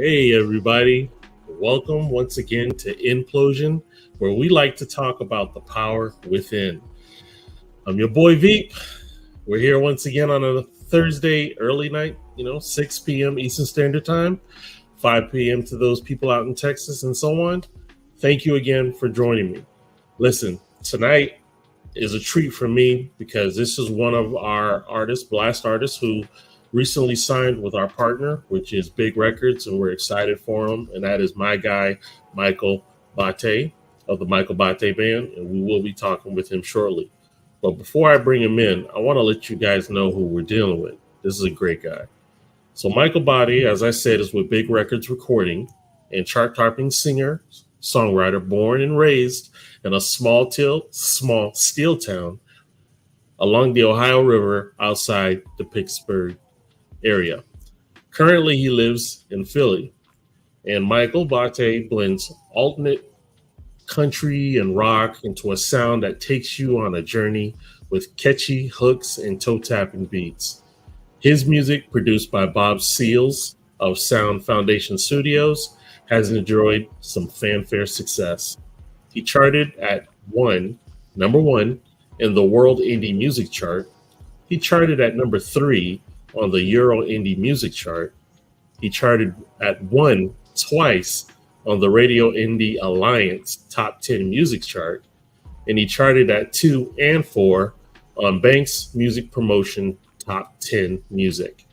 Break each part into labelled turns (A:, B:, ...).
A: Hey, everybody. Welcome once again to Inplosion, where we like to talk about the power within. I'm your boy Veep. We're here once again on a Thursday early night, 6 p.m. Eastern Standard Time, 5 p.m. to those people out in Texas and so on. Thank you again for joining me. Listen, tonight is a treat for me because this is one of our artists, blast artists, who recently signed with our partner, which is Big Records, and we're excited for him. And that is my guy, Michael Botte of the Michael Botte Band, and we will be talking with him shortly. But before I bring him in, I want to let you guys know who we're dealing with. This is a great guy. So Michael Botte, as I said, is with Big Records Recording and chart-topping singer, songwriter, born and raised in a small steel town along the Ohio River outside the Pittsburgh area. Currently, he lives in Philly, and Michael Botte blends alternate country and rock into a sound that takes you on a journey with catchy hooks and toe-tapping beats. His music, produced by Bob Seals of Sound Foundation Studios, has enjoyed some fanfare success. He charted at number one in the World Indie Music Chart. He charted at number 3 on the Euro Indie Music Chart. He charted at 1 twice on the Radio Indie Alliance Top 10 Music Chart, and he charted at 2 and 4 on Banks Music Promotion Top 10 Music.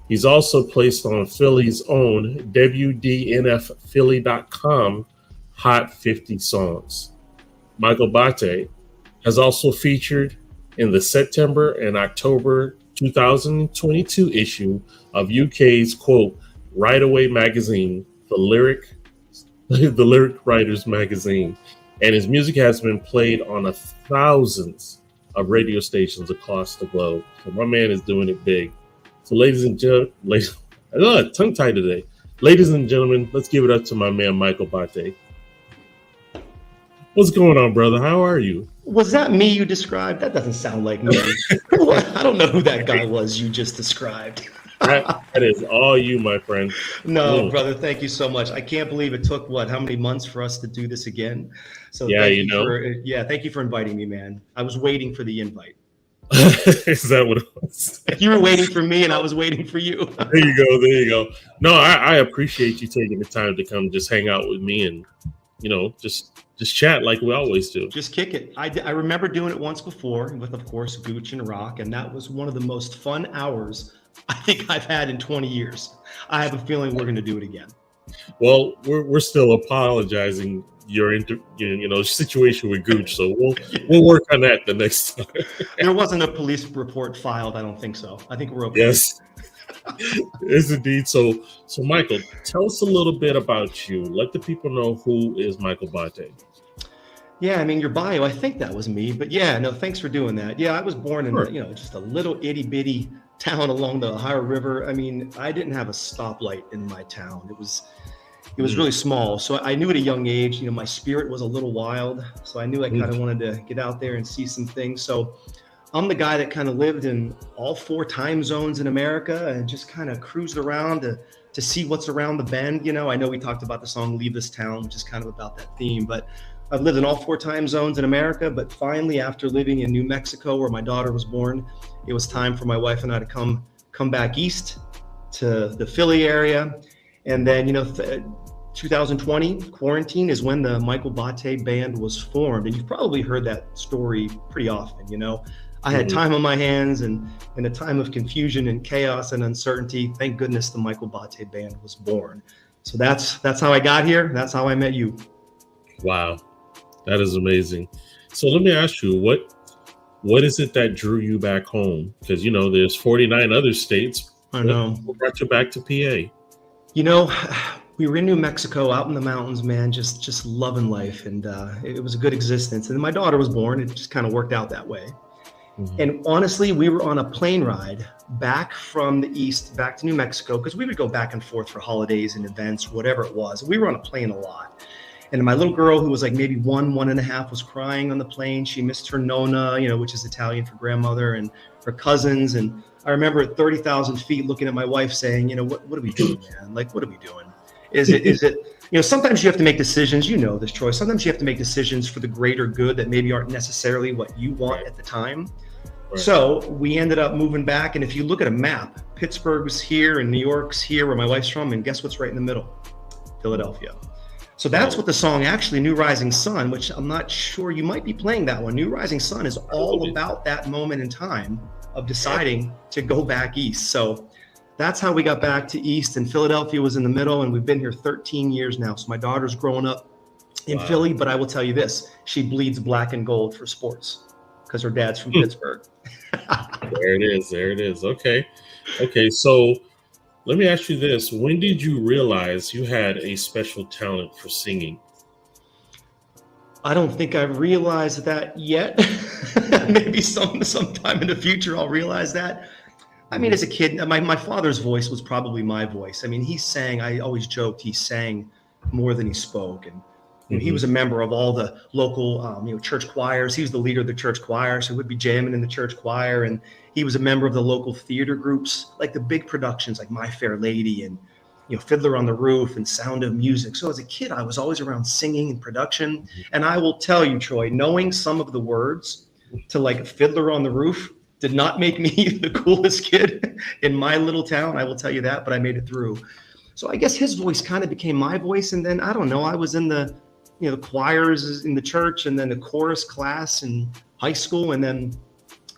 A: He's also placed on Philly's own WDNFphilly.com Hot 50 Songs. Michael Botte has also featured in the September and October 2022 issue of UK's, quote, Right Away magazine, the Lyric Writers magazine, and his music has been played on thousands of radio stations across the globe. So my man is doing it big. So ladies and gentlemen, tongue-tied today. Ladies and gentlemen, let's give it up to my man, Michael Botte. What's going on, brother? How are you?
B: Was that me you described? That doesn't sound like me. I don't know who that guy was you just described.
A: that is all you, my friend.
B: No, brother, thank you so much. I can't believe it took, how many months for us to do this again? So thank you for inviting me, man. I was waiting for the invite.
A: Is that what it was?
B: You were waiting for me and I was waiting for you.
A: There you go. No, I appreciate you taking the time to come just hang out with me and, just chat like we always do.
B: Just kick it. I remember doing it once before with, of course, Gooch and Rock, and that was one of the most fun hours I think I've had in 20 years. I have a feeling we're going to do it again.
A: Well, we're still apologizing your situation with Gooch, so we'll work on that the next time.
B: There wasn't a police report filed. I don't think so. I think we're okay.
A: Yes. Yes, indeed. So Michael, tell us a little bit about you. Let the people know who is Michael Botte.
B: Yeah, I mean, your bio, I think that was me, but thanks for doing that. Yeah, I was born in, just a little itty bitty town along the Ohio River. I mean, I didn't have a stoplight in my town. It was really small. So I knew at a young age, my spirit was a little wild. So I knew I kind of wanted to get out there and see some things. So I'm the guy that kind of lived in all 4 time zones in America and just kind of cruised around to see what's around the bend. I know we talked about the song Leave This Town, which is kind of about that theme, but I've lived in all 4 time zones in America. But finally, after living in New Mexico, where my daughter was born, it was time for my wife and I to come back east to the Philly area. And then, 2020 quarantine is when the Michael Botte Band was formed. And you've probably heard that story pretty often. I had time on my hands, and in a time of confusion and chaos and uncertainty, thank goodness the Michael Botte Band was born. So that's how I got here. That's how I met you. Wow,
A: that is amazing. So let me ask you, what is it that drew you back home? Because there's 49 other states.
B: I know.
A: What brought you back to PA?
B: We were in New Mexico, out in the mountains, man, just loving life, and it was a good existence. And then my daughter was born. It just kind of worked out that way. Mm-hmm. And honestly, we were on a plane ride back from the east, back to New Mexico, because we would go back and forth for holidays and events, whatever it was. We were on a plane a lot. And my little girl, who was like maybe 1.5, was crying on the plane. She missed her nonna, which is Italian for grandmother, and her cousins. And I remember at 30,000 feet looking at my wife saying, what are we doing, man? Like, what are we doing? Is it, sometimes you have to make decisions, this, Troy. Sometimes you have to make decisions for the greater good that maybe aren't necessarily what you want at the time. Right. So we ended up moving back. And if you look at a map, Pittsburgh's here and New York's here where my wife's from. And guess what's right in the middle? Philadelphia. So that's what the song actually, New Rising Sun, which I'm not sure you might be playing that one. New Rising Sun is all about that moment in time of deciding to go back east. So that's how we got back to east, and Philadelphia was in the middle, and we've been here 13 years now. So my daughter's growing up in Philly, but I will tell you this, she bleeds black and gold for sports because her dad's from Pittsburgh.
A: There it is. Okay. So let me ask you this. When did you realize you had a special talent for singing?
B: I don't think I've realized that yet. Maybe sometime in the future I'll realize that. I mean, as a kid, my father's voice was probably my voice. I mean, he sang, I always joked, he sang more than he spoke. And he was a member of all the local, church choirs. He was the leader of the church choir, so he would be jamming in the church choir. And he was a member of the local theater groups, like the big productions like My Fair Lady and, Fiddler on the Roof and Sound of Music. So as a kid, I was always around singing and production. And I will tell you, Troy, knowing some of the words to like Fiddler on the Roof did not make me the coolest kid in my little town. I will tell you that, but I made it through. So I guess his voice kind of became my voice. And then, I don't know, I was in the choirs in the church and then the chorus class in high school. And then,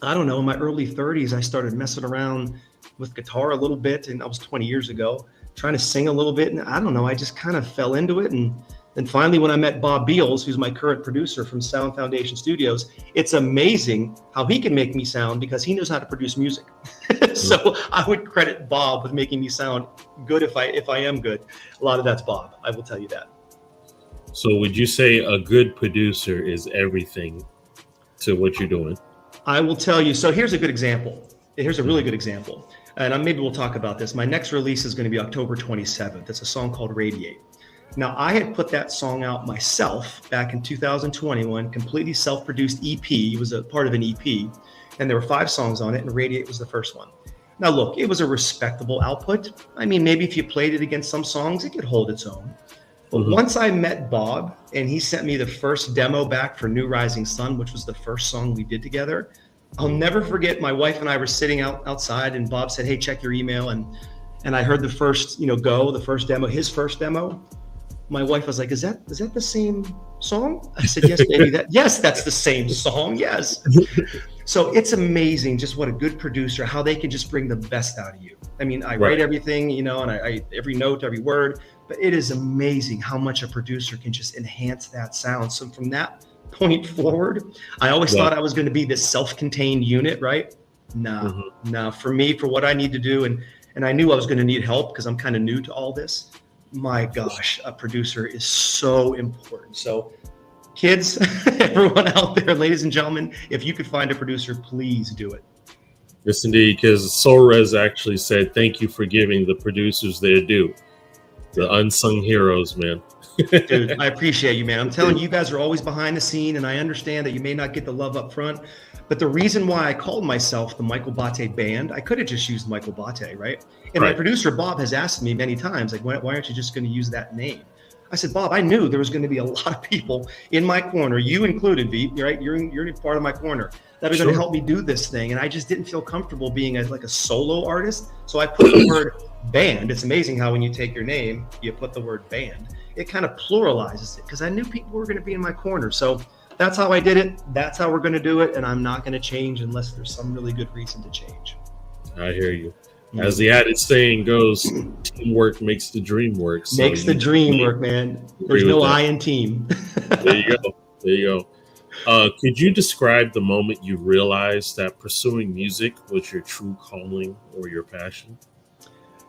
B: I don't know, in my early 30s, I started messing around with guitar a little bit. And that was 20 years ago, trying to sing a little bit. And I don't know, I just kind of fell into it. And finally, when I met Bob Beals, who's my current producer from Sound Foundation Studios, it's amazing how he can make me sound because he knows how to produce music. So I would credit Bob with making me sound good if I am good. A lot of that's Bob. I will tell you that.
A: So would you say a good producer is everything to what you're doing?
B: I will tell you. So here's a good example. Here's a really good example. And maybe we'll talk about this. My next release is going to be October 27th. It's a song called Radiate. Now, I had put that song out myself back in 2021, completely self-produced EP. It was a part of an EP, and there were 5 songs on it, and Radiate was the first one. Now, look, it was a respectable output. I mean, maybe if you played it against some songs, it could hold its own. But once I met Bob, and he sent me the first demo back for New Rising Sun, which was the first song we did together, I'll never forget my wife and I were sitting outside, and Bob said, "Hey, check your email." And I heard the first, the first demo, his first demo. My wife was like, is that the same song? I said, yes, baby. Yes, that's the same song. Yes. So it's amazing just what a good producer, how they can just bring the best out of you. I mean, I write everything, and I every note, every word, but it is amazing how much a producer can just enhance that sound. So from that point forward, I always thought I was going to be this self-contained unit, right? No, for me, for what I need to do. And I knew I was going to need help because I'm kind of new to all this. My gosh, a producer is so important. So kids, everyone out there, ladies and gentlemen, if you could find a producer, please do it.
A: Yes, indeed, because Sorez actually said, thank you for giving the producers their due. The unsung heroes, man.
B: Dude, I appreciate you, man. I'm telling you, you guys are always behind the scene, and I understand that you may not get the love up front. But the reason why I called myself the Michael Botte Band, I could have just used Michael Botte, right? And my producer, Bob, has asked me many times, like, why aren't you just going to use that name? I said, Bob, I knew there was going to be a lot of people in my corner, you included, Veep, right? You're part of my corner, that are going to help me do this thing. And I just didn't feel comfortable being like a solo artist. So I put the word band. It's amazing how when you take your name, you put the word band. It kind of pluralizes it because I knew people were going to be in my corner. So that's how I did it. That's how we're going to do it. And I'm not going to change unless there's some really good reason to change.
A: I hear you. As the added saying goes, teamwork makes the dream work. So
B: makes the dream work, man. There's no I in team.
A: There you go. Could you describe the moment you realized that pursuing music was your true calling or your passion?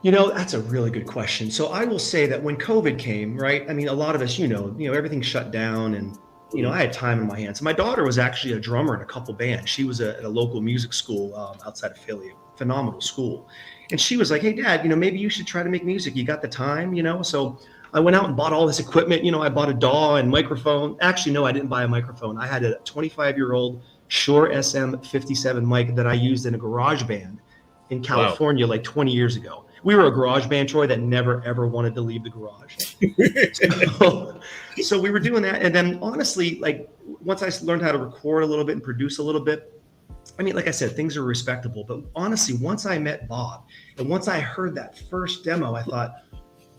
B: That's a really good question. So I will say that when COVID came, right? I mean, a lot of us, everything shut down and, I had time in my hands. My daughter was actually a drummer in a couple bands. She was at a local music school outside of Philly, phenomenal school. And she was like, hey, Dad, maybe you should try to make music. You got the time, So I went out and bought all this equipment. I bought a DAW and microphone. Actually, no, I didn't buy a microphone. I had a 25-year-old Shure SM57 mic that I used in a garage band. in California like 20 years ago. We were a garage band, Troy, that never, ever wanted to leave the garage. So we were doing that. And then honestly, like once I learned how to record a little bit and produce a little bit, I mean, like I said, things are respectable. But honestly, once I met Bob and once I heard that first demo, I thought,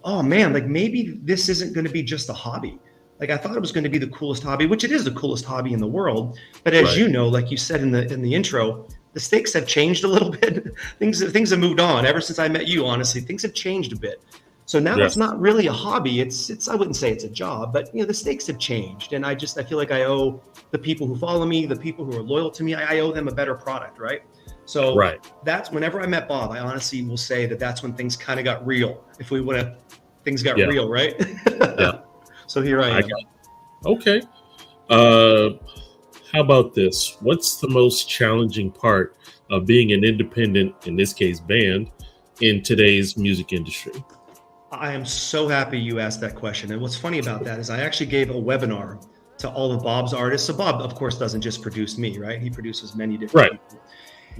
B: oh man, like maybe this isn't going to be just a hobby. Like I thought it was going to be the coolest hobby, which it is the coolest hobby in the world. But as you know, like you said in the intro, the stakes have changed a little bit. Things have moved on ever since I met you. Honestly, things have changed a bit. So now it's not really a hobby. It's I wouldn't say it's a job, but the stakes have changed, and I feel like I owe the people who follow me, the people who are loyal to me, I owe them a better product, right? So that's whenever I met Bob, I honestly will say that's when things kind of got real. If we would have, things got real, right? So here I am.
A: Okay. How about this? What's the most challenging part of being an independent, in this case, band, in today's music industry?
B: I am so happy you asked that question. And what's funny about that is I actually gave a webinar to all of Bob's artists. So Bob, of course, doesn't just produce me, right? He produces many different people.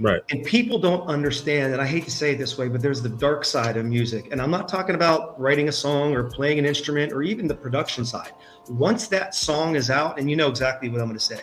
A: Right.
B: And people don't understand, and I hate to say it this way, but there's the dark side of music. And I'm not talking about writing a song or playing an instrument or even the production side. Once that song is out, and you know exactly what I'm going to say,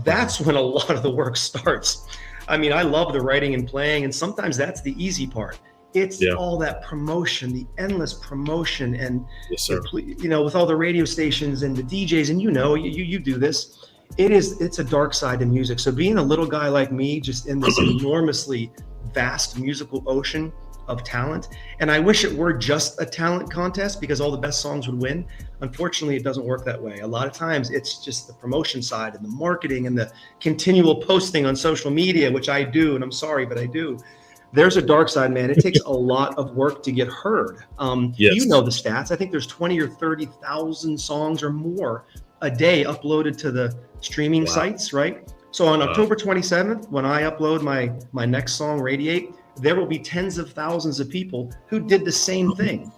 B: that's when a lot of the work starts. I mean, I love the writing and playing, and sometimes that's the easy part. It's all that promotion, the endless promotion, and with all the radio stations and the DJs, and you do this. It's a dark side to music. So being a little guy like me, just in this enormously vast musical ocean of talent, and I wish it were just a talent contest because all the best songs would win. Unfortunately, it doesn't work that way. A lot of times it's just the promotion side and the marketing and the continual posting on social media, which I do, and I'm sorry, but I do. There's a dark side, man. It takes a lot of work to get heard. You know the stats. I think there's 20 or 30,000 songs or more a day uploaded to the streaming sites, right? So on October 27th, when I upload my next song, Radiate, there will be tens of thousands of people who did the same thing.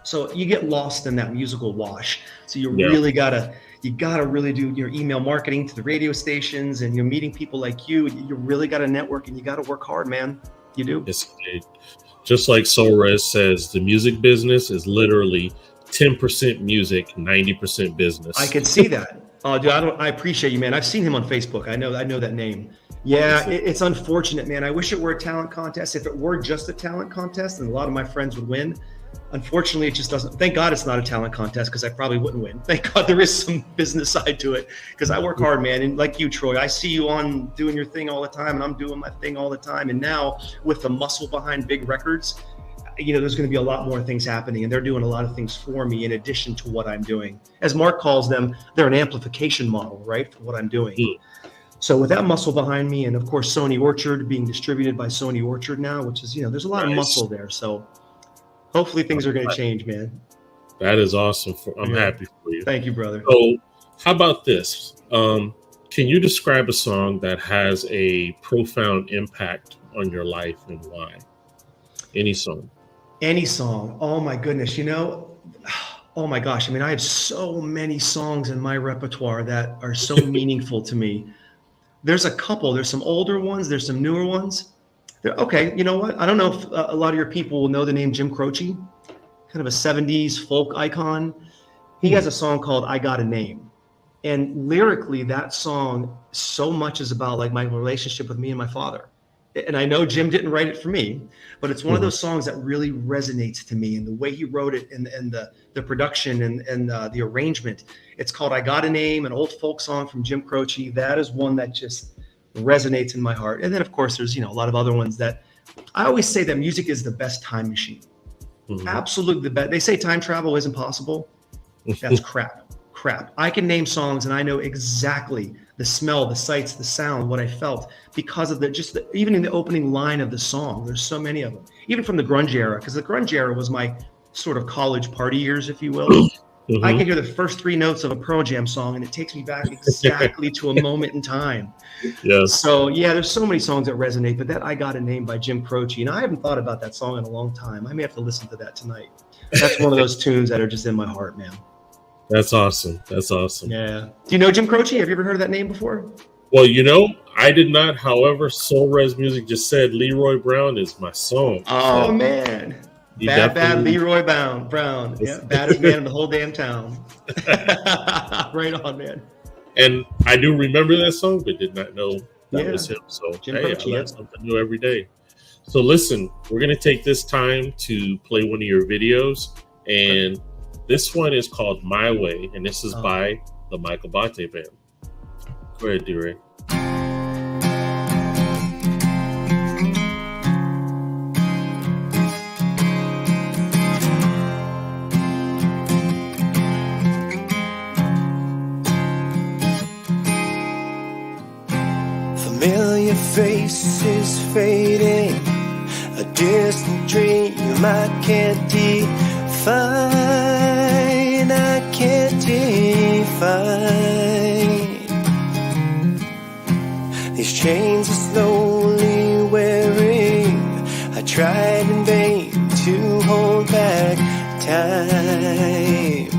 B: So you get lost in that musical wash. So you really gotta really do your email marketing to the radio stations, and you're meeting people like you. You really gotta network, and you gotta work hard, man. You do.
A: Yes, just like Soul Res says, the music business is literally 10% music, 90% business.
B: I can see that. Oh, dude, I appreciate you, man. I've seen him on Facebook. I know that name. Yeah, it's unfortunate, man. I wish it were a talent contest. If it were just a talent contest, and a lot of my friends would win. Unfortunately, it just doesn't. Thank God it's not a talent contest, because I probably wouldn't win. Thank God there is some business side to it, because I work hard, man. And like you, Troy, I see you on doing your thing all the time, and I'm doing my thing all the time. And now with the muscle behind big records, there's going to be a lot more things happening, and they're doing a lot of things for me in addition to what I'm doing. As Mark calls them, they're an amplification model, right, for what I'm doing. So with that muscle behind me, and of course Sony Orchard being distributed by Sony Orchard now, which is, there's a lot of muscle there. So hopefully things are going to change, man.
A: That is awesome. I'm happy for you.
B: Thank you, brother.
A: So how about this? Can you describe a song that has a profound impact on your life, and why? Any song.
B: Oh my goodness. Oh my gosh. I mean, I have so many songs in my repertoire that are so meaningful to me. There's a couple. There's some older ones. There's some newer ones. Okay, you know what? I don't know if a lot of your people will know the name Jim Croce, kind of a 70s folk icon. He has a song called I Got a Name. And lyrically, that song so much is about like my relationship with me and my father. And I know Jim didn't write it for me, but it's one of those songs that really resonates to me, and the way he wrote it, and the production and the arrangement. It's called I Got a Name, an old folk song from Jim Croce. That is one that just resonates in my heart. And then of course there's a lot of other ones that I always say that music is the best time machine. Absolutely the best. They say time travel isn't possible. That's crap. I can name songs and I know exactly the smell, the sights, the sound, what I felt because of even in the opening line of the song. There's so many of them, even from the grunge era, because the grunge era was my sort of college party years, if you will. I can hear the first three notes of a Pearl Jam song and it takes me back exactly to a moment in time. So there's so many songs that resonate, but that I Got a Name by Jim Croce, and I haven't thought about that song in a long time. I may have to listen to that tonight. That's one of those tunes that are just in my heart, man.
A: That's awesome.
B: Yeah. Do you know Jim Croce? Have you ever heard of that name before?
A: Well, I did not. However, Soul Res Music just said Leroy Brown is my song.
B: Oh
A: So
B: man,
A: he
B: bad
A: definitely
B: Leroy Brown. Yeah, baddest man in the whole damn town. Right on, man.
A: And I do remember that song, but did not know that
B: Yeah,
A: was him. So
B: Jim
A: hey, I
B: Croce.
A: learn
B: Yep.
A: something new every day. So listen, we're gonna take this time to play one of your videos, and this one is called "My Way," and this is by the Michael Botte Band. Go ahead, D-Ray.
C: Familiar faces fading, a distant dream I can't define, I can't define. These chains are slowly wearing, I tried in vain to hold back time.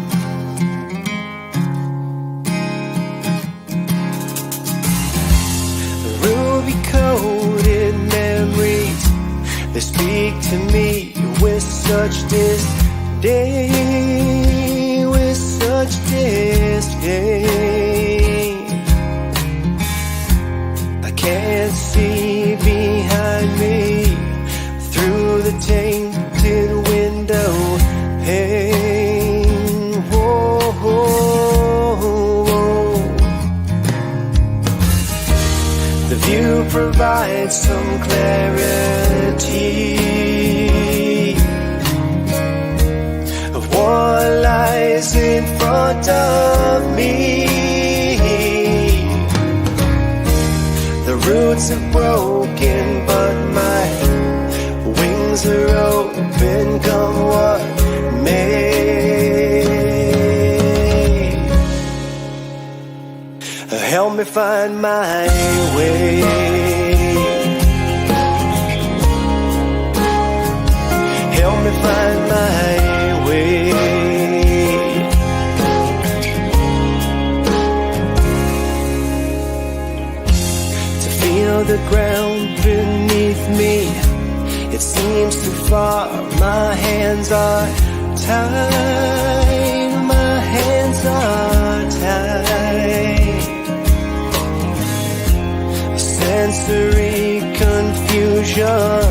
C: Ruby-coated memories, they speak to me with such disdain, with such disdain. I can't see behind me through the tainted window pane. Whoa, whoa, whoa. The view provides some clarity of what lies in front of me. The roots have broken, but my wings are open, come what may. Help me find my way. Help me find my way. To feel the ground beneath me, it seems too far. My hands are tied. My hands are tied. Sensory confusion,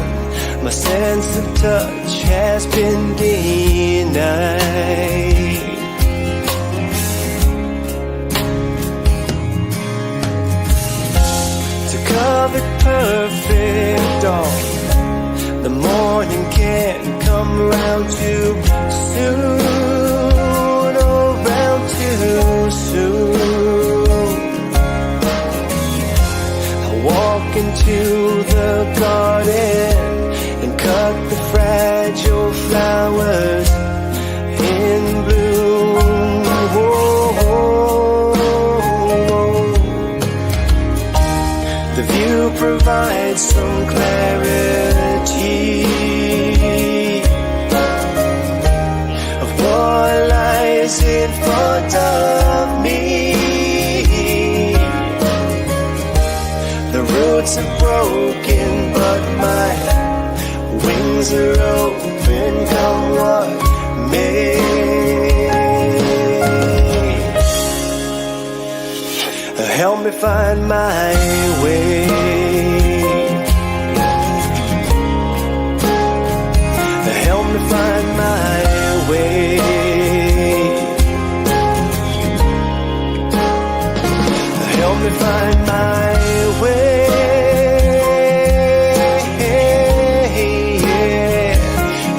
C: my sense of touch has been denied. To cover perfect dawn, the morning can't come around too soon, around too soon. Walk into the garden and cut the fragile flowers in bloom. The view provides some clarity of what lies in front of me. The roots are broken, but my wings are open, come what may. Help me find my way. Help me find my way. Help me find my way.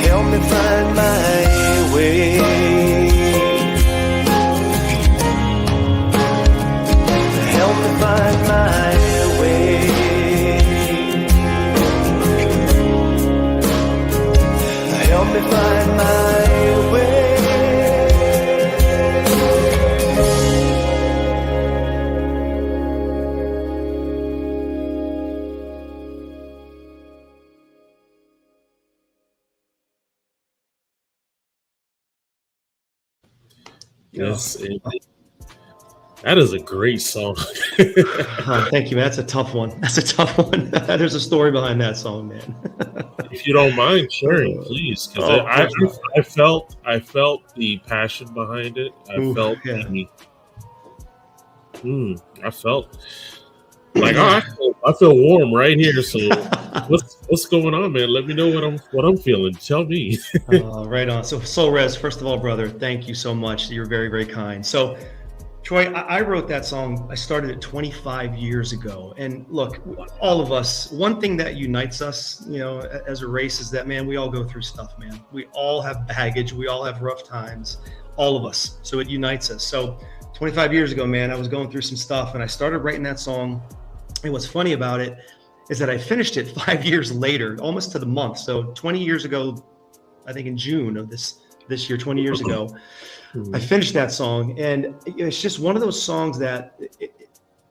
C: Help me find my way. Help me find my way. Help me find my way.
A: Yes, indeed. That is a great song.
B: Thank you, man. That's a tough one. That's a tough one. There's a story behind that song, man.
A: If you don't mind sharing, please, because I felt the passion behind it. I felt like I feel warm right here. So what's going on, man? Let me know what I'm feeling. Tell me.
B: Right on. So Soul Res, first of all, brother, thank you so much. You're very, very kind. So Troy, I wrote that song. I started it 25 years ago. And look, all of us, one thing that unites us, as a race is that, man, we all go through stuff, man. We all have baggage. We all have rough times, all of us. So it unites us. So 25 years ago, man, I was going through some stuff and I started writing that song. And what's funny about it is that I finished it 5 years later, almost to the month. So 20 years ago, I think in June of this year, 20 years ago, I finished that song. And it's just one of those songs that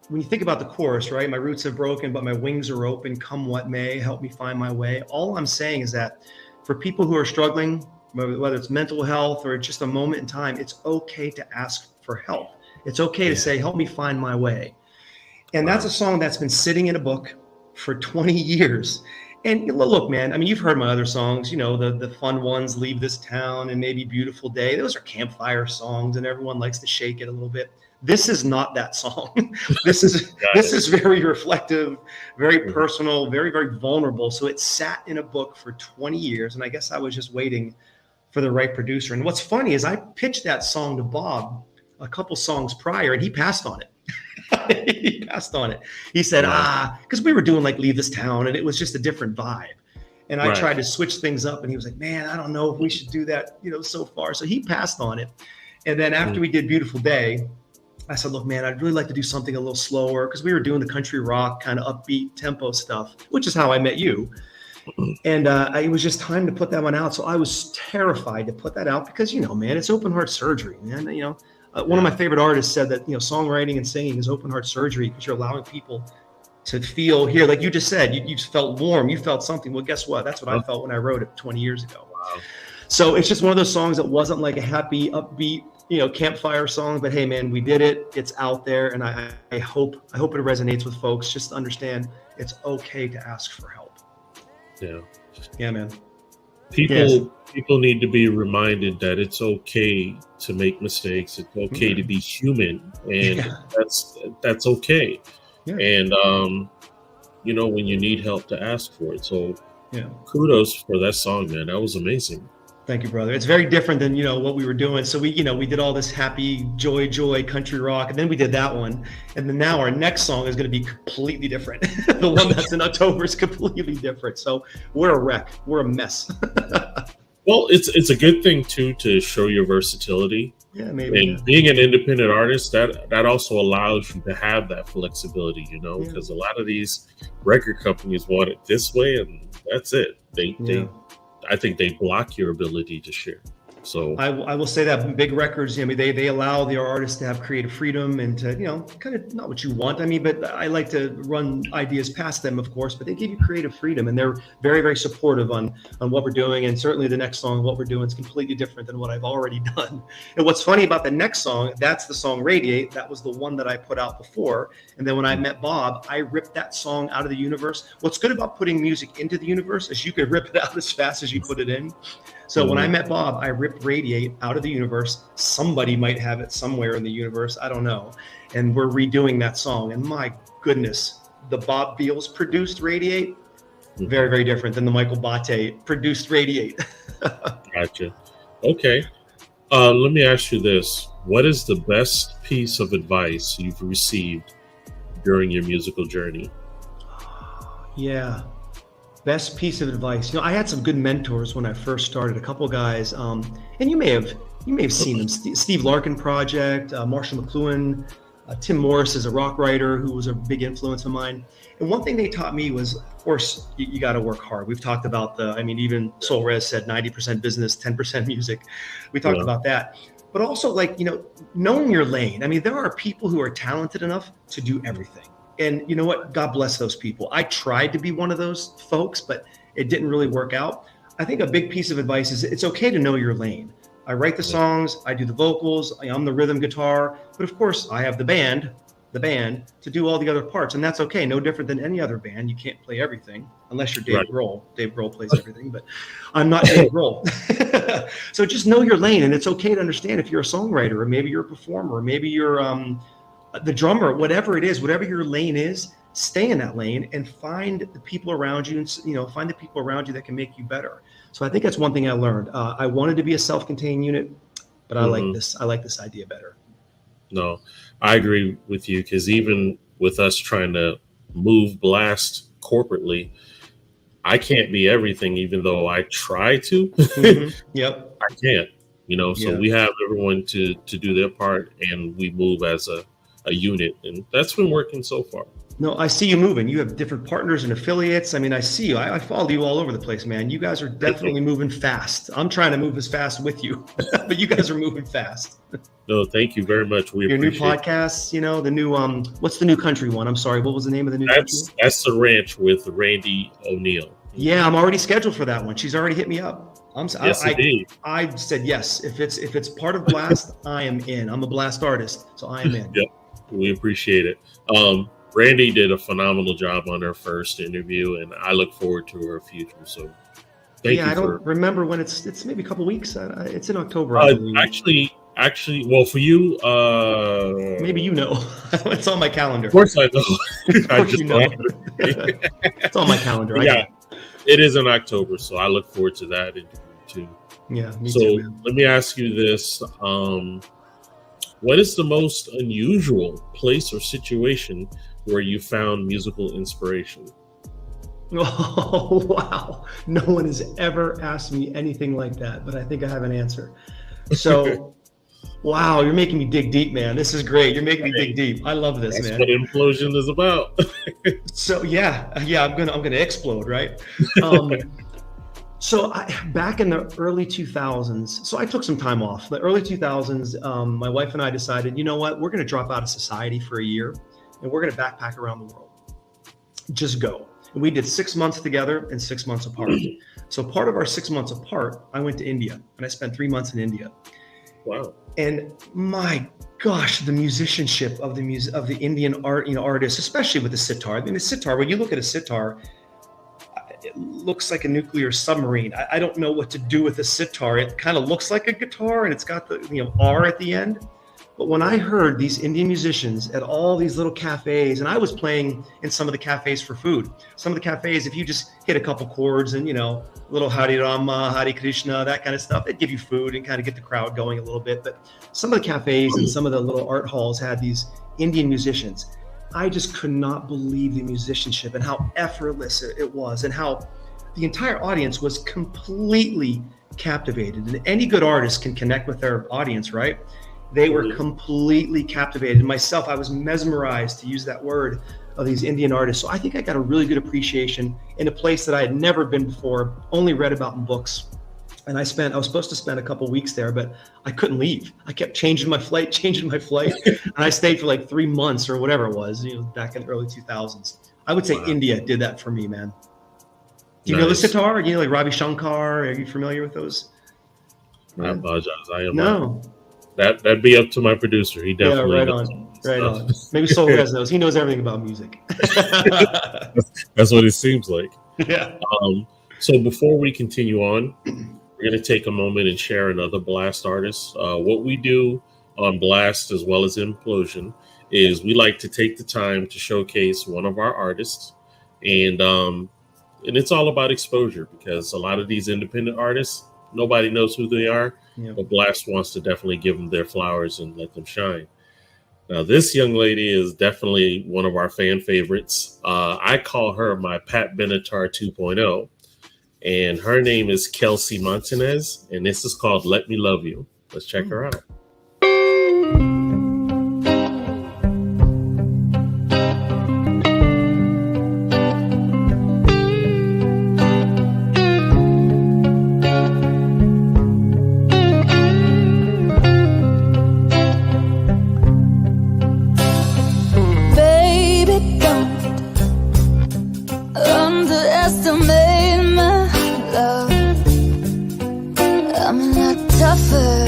B: when you think about the chorus, right? My roots have broken, but my wings are open. Come what may, help me find my way. All I'm saying is that for people who are struggling, whether it's mental health or just a moment in time, it's okay to ask for help. It's okay to say, help me find my way. And that's a song that's been sitting in a book for 20 years. And look, man, I mean, you've heard my other songs, the fun ones, Leave This Town and maybe Beautiful Day. Those are campfire songs and everyone likes to shake it a little bit. This is not that song. This is very reflective, very personal, very, very vulnerable. So it sat in a book for 20 years. And I guess I was just waiting for the right producer. And what's funny is I pitched that song to Bob a couple songs prior and he passed on it. He passed on it. He said, because we were doing like Leave This Town and it was just a different vibe. And I tried to switch things up and he was like, man, I don't know if we should do that, so far. So he passed on it. And then after we did Beautiful Day, I said, look, man, I'd really like to do something a little slower because we were doing the country rock kind of upbeat tempo stuff, which is how I met you. And it was just time to put that one out. So I was terrified to put that out because, man, it's open heart surgery, man. One of my favorite artists said that, songwriting and singing is open heart surgery because you're allowing people to feel here. Like you just said, you felt warm, you felt something. Well, guess what? That's what I felt when I wrote it 20 years ago. Wow. So it's just one of those songs that wasn't like a happy, upbeat, campfire song, but hey, man, we did it. It's out there. And I hope it resonates with folks. Just to understand it's okay to ask for help.
A: Yeah.
B: Yeah, man.
A: People need to be reminded that it's okay to make mistakes. It's okay to be human, and that's okay. Yeah. And when you need help, to ask for it. So kudos for that song, man. That was amazing.
B: Thank you, brother. It's very different than what we were doing. So we did all this happy joy country rock, and then we did that one, and then now our next song is going to be completely different. The one that's in October is completely different. So we're a wreck. We're a mess.
A: Well, it's a good thing too to show your versatility.
B: Yeah, maybe.
A: And being an independent artist, that also allows you to have that flexibility, because a lot of these record companies want it this way, and that's it. I think they block your ability to share. So
B: I will say that big records, they allow their artists to have creative freedom and to, kind of not what you want. But I like to run ideas past them, of course, but they give you creative freedom and they're very, very supportive on what we're doing. And certainly the next song, what we're doing is completely different than what I've already done. And what's funny about the next song, that's the song Radiate. That was the one that I put out before. And then when I met Bob, I ripped that song out of the universe. What's good about putting music into the universe is you can rip it out as fast as you put it in. So when I met Bob, I ripped Radiate out of the universe. Somebody might have it somewhere in the universe. I don't know. And we're redoing that song. And my goodness, the Bob Beals produced Radiate, very, very different than the Michael Botte produced Radiate.
A: Gotcha. Okay. Let me ask you this. What is the best piece of advice you've received during your musical journey?
B: Yeah. Best piece of advice. I had some good mentors when I first started. A couple guys, and you may have seen them. Steve Larkin Project, Marshall McLuhan, Tim Morris is a rock writer who was a big influence of mine. And one thing they taught me was, of course, you got to work hard. We've talked about even Soul Res said 90% business, 10% music. We talked about that. But also knowing your lane. There are people who are talented enough to do everything. And you know what? God bless those people. I tried to be one of those folks, but it didn't really work out. I think a big piece of advice is it's okay to know your lane. I write the songs, I do the vocals, I'm the rhythm guitar, but of course I have the band to do all the other parts, and that's okay. No different than any other band. You can't play everything unless you're Dave Grohl. Dave Grohl plays everything, but I'm not Dave Grohl. So just know your lane, and it's okay to understand if you're a songwriter, or maybe you're a performer, or maybe you're the drummer, whatever it is, whatever your lane is, stay in that lane and find the people around you, and find the people around you that can make you better. So I think that's one thing I learned. I wanted to be a self-contained unit, but I like this. I like this idea better.
A: No, I agree with you, because even with us trying to move Blast corporately, I can't be everything, even though I try to.
B: Yep.
A: I can't, so we have everyone to do their part, and we move as a unit, and that's been working so far.
B: No, I see you moving. You have different partners and affiliates. I mean, I see you. I follow you all over the place, man. You guys are definitely moving fast. I'm trying to move as fast with you, but you guys are moving fast.
A: No, thank you very much. We appreciate
B: your new podcasts, the new, what's the new country one? I'm sorry. What was the name of the new country?
A: That's The Ranch with Randy O'Neill.
B: Yeah, I'm already scheduled for that one. She's already hit me up.
A: Indeed.
B: I said yes. If it's part of Blast, I am in. I'm a Blast artist, so I am in.
A: Yep, we appreciate it. Randy did a phenomenal job on her first interview, and I look forward to her future. So, thank you.
B: I don't remember when it's maybe a couple weeks. It's in October.
A: Actually, well, for you,
B: maybe it's on my calendar.
A: Of course, I know.
B: It's on my calendar.
A: Yeah, it is in October, so I look forward to that interview too.
B: Yeah, me
A: so
B: too, man.
A: Let me ask you this: what is the most unusual place or situation where you found musical inspiration?
B: Oh, wow. No one has ever asked me anything like that, but I think I have an answer. So, wow, you're making me dig deep, man. This is great. You're making me dig deep. I love this, man.
A: That's what Inplosion is about.
B: So, yeah, I'm gonna explode, right? So back in the early 2000s, so I took some time off. The early 2000s, my wife and I decided, you know what, we're going to drop out of society for a year, and we're going to backpack around the world. Just go. And we did 6 months together and 6 months apart. So part of our 6 months apart, I went to India, and I spent 3 months in India.
A: Wow.
B: And my gosh, the musicianship of the Indian artists, especially with the sitar. I mean, the sitar, when you look at a sitar, it looks like a nuclear submarine. I don't know what to do with a sitar. It kind of looks like a guitar, and it's got the R at the end. But when I heard these Indian musicians at all these little cafes, and I was playing in some of the cafes for food. Some of the cafes, if you just hit a couple chords and little Hare Rama, Hare Krishna, that kind of stuff, they'd give you food and kind of get the crowd going a little bit. But some of the cafes and some of the little art halls had these Indian musicians. I just could not believe the musicianship and how effortless it was, and how the entire audience was completely captivated. And any good artist can connect with their audience, right? They were completely captivated. Myself, I was mesmerized, to use that word, of these Indian artists. So I think I got a really good appreciation in a place that I had never been before, only read about in books. And I was supposed to spend a couple weeks there, but I couldn't leave. I kept changing my flight. And I stayed for like 3 months or whatever it was, back in the early 2000s. I would say India did that for me, man. Do you know the sitar? Like Ravi Shankar? Are you familiar with those?
A: I apologize. I am
B: no.
A: That'd be up to my producer. He definitely
B: right on. Maybe Solres knows. He knows everything about music.
A: That's what it seems like.
B: Yeah.
A: So before we continue on, we're going to take a moment and share another Blast artist. What we do on Blast, as well as Inplosion, is we like to take the time to showcase one of our artists, and it's all about exposure, because a lot of these independent artists, nobody knows who they are. Yeah. But Blast wants to definitely give them their flowers and let them shine. Now, this young lady is definitely one of our fan favorites. I call her my Pat Benatar 2.0, and her name is Kelsey Montanez, and this is called Let Me Love You. Let's check her out.
D: I'm a lot tougher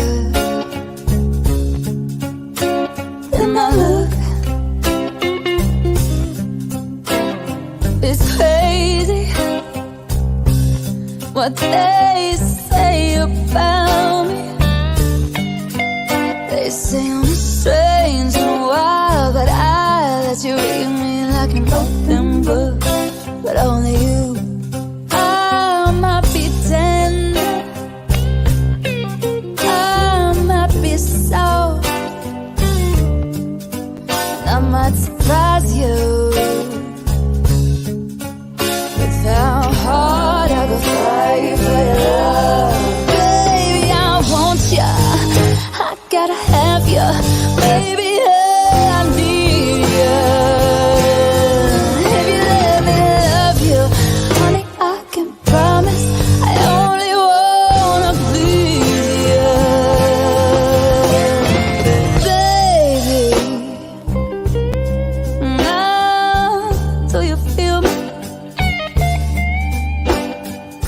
D: what they say about me. They say I'm strange and wild, but I let you read me like an open book. But only you, I might be tender, I might be soft, I might surprise you with how hard I go fight for your love. Baby, I want ya, I gotta have ya. Baby, I need ya. If you let me love you, honey, I can promise I only wanna please you. Baby, now do you feel me?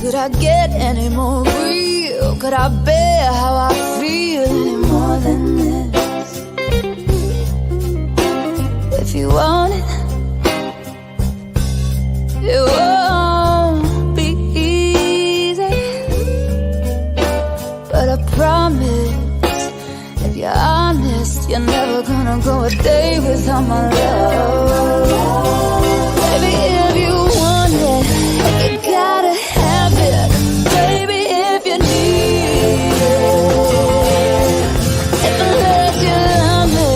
D: Could I get any more real? Could I bear how I feel any more than this? If you want it, it won't be easy, but I promise, if you're honest, you're never gonna go a day without my love. Baby, if you want it, you gotta have it. Baby, if you need it, if I let you love me,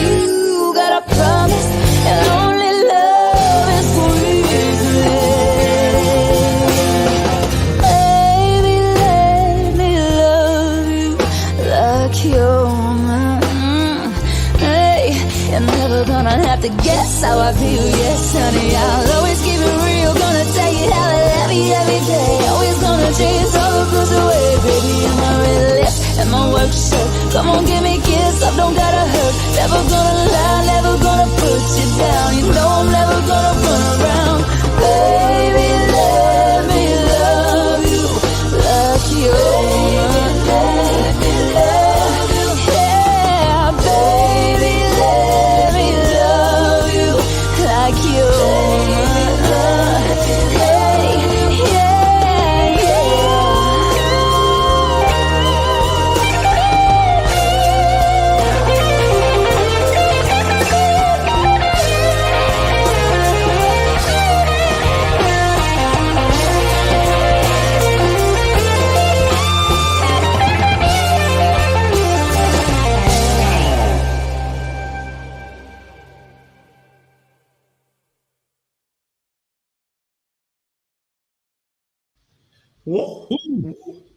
D: you gotta promise and only love is squeeze me. Baby, let me love you like you're mine. Hey, you're never gonna have to guess how I feel. Yes, honey, I'll always keep it real. Gonna tell you how I love you every day. Always gonna chase all the blues away. Baby, in my red lips and my work shirt. Come on, give me a kiss, I don't gotta hurt. Never gonna lie, never gonna put you down. You know I'm never gonna run around. Baby, let me love you like you're mine. Let me love you. Yeah, baby, let me love you like you're mine. Hey, yeah, yeah.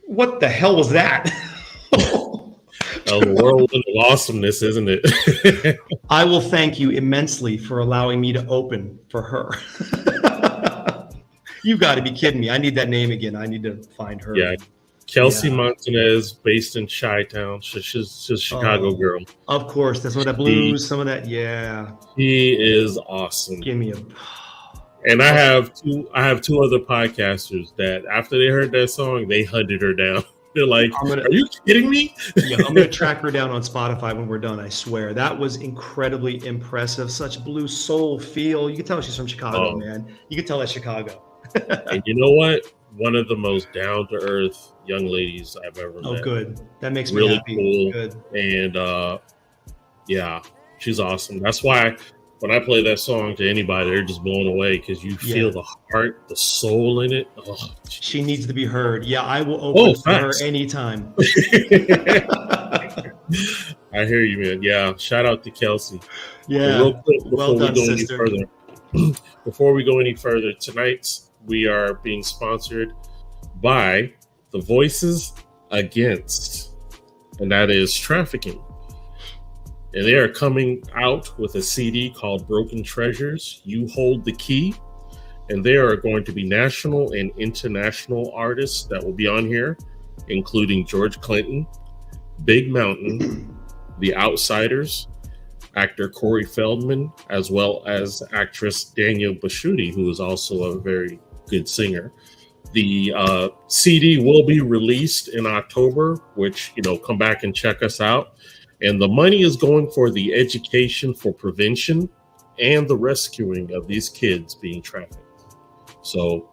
B: What the hell was that?
A: A whirlwind of awesomeness, isn't it?
B: I will thank you immensely for allowing me to open for her. You got to be kidding me. I need that name again. I need to find her.
A: Yeah. Kelsey Montanez, based in Chi-Town. She's a Chicago girl.
B: Of course. That's what that blues, some of that. Yeah.
A: He is awesome.
B: Give me a...
A: And I have two other podcasters that after they heard that song, they hunted her down. They're like, are you kidding me?
B: Yeah, I'm going to track her down on Spotify when we're done, I swear. That was incredibly impressive. Such blue soul feel. You can tell she's from Chicago, man. You can tell that's Chicago.
A: And you know what? One of the most down-to-earth young ladies I've ever met.
B: Oh, good. That makes me
A: really
B: happy.
A: Cool.
B: Good.
A: And yeah, she's awesome. That's why when I play that song to anybody, they're just blown away because you feel the heart, the soul in it. Oh,
B: she needs to be heard. Yeah, I will open for her anytime.
A: I hear you, man. Yeah, shout out to Kelsey.
B: Yeah,
A: real quick,
B: well done, sister.
A: Before we go any further, tonight we are being sponsored by the Voices Against, and that is trafficking. And they are coming out with a CD called Broken Treasures. You Hold the Key. And there are going to be national and international artists that will be on here, including George Clinton, Big Mountain, The Outsiders, actor Corey Feldman, as well as actress Danielle Bashuti, who is also a very good singer. The CD will be released in October, which, come back and check us out. And the money is going for the education for prevention and the rescuing of these kids being trafficked. So